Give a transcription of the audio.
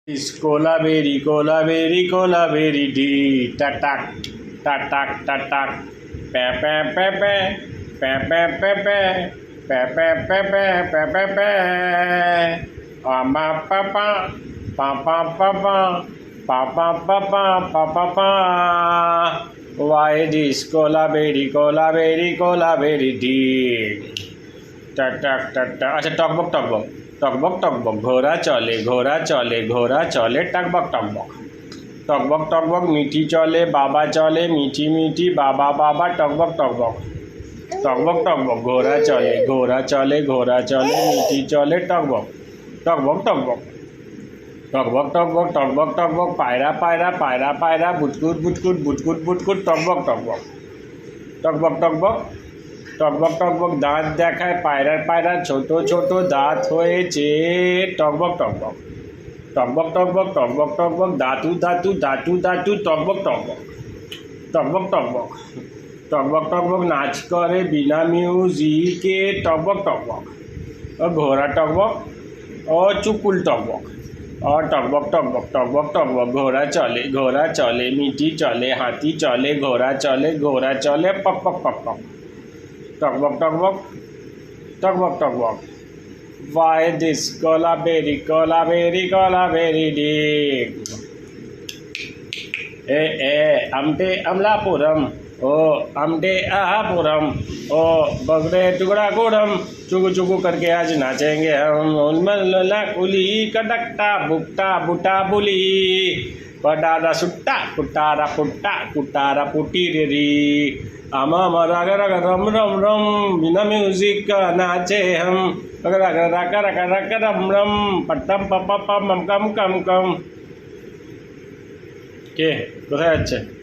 Colaveri, colaveri, colaveri, di tatak, tatak, tatak, pepe, pepe, pepe, pepe, pepe, pepe, pepe, pepe, ama papa, papa, papa, papa, papa, papa, papa. Why this colaveri, colaveri, colaveri, di tatak, tatak. अच्छा टकबक टकबक टकबक टकबक घोड़ा चले घोड़ा चले घोड़ा चले टकबक टकबक टकबक टकबक मीठी चले बाबा चले मीठी मीठी बाबा बाबा टकबक टकबक टकबक टकबक घोड़ा चले मीठी चले टकबक टकबक टकबक टकबक टकबक टकबक टकबक पायरा पायरा पायरा पायरा बुटकुट बुटकुट बुटकुट बुटकुट टकबक टकबक टकबक टकबक টকবক টকবক দাঁত দেখায় পায়রার পায়রা ছোট ছোট দাঁত হয়েছে টকবক টকবক টকবক টকবক টকবক টকবক দাঁতু দাঁতু দাঁতু দাঁতু টকবক টকবক টকবক টকবক টকবক টকবক নাচ করে বিনা মিউজিকে টকবক টকবক ও ঘোড়া টকবক ও চুকুল টকবক ও টকবক টকবক টকবক টকবক ঘোড়া চলে মিটি চলে হাতি চলে ঘোড়া চলে পক পক পক পক टकबक टकबक टकबक टकबक Why this colaveri colaveri colaveri dig amte amlapuram amte ahapuram बगड़े टुकड़ा गुड़म चुगु चुगु करके आज नाचेंगे हम उन्मला कुली कटकटा बुकटा बुटा बुली पटारा सुट्टा कुटारा पुट्टा कुटारा पुटी रे आमा रग रग रम रम रम बिना म्यूजिक का नाचे हम रग रग रग रग रग रम रम पट्टम पप्पा पम कम कम कम के कोথায় যাচ্ছে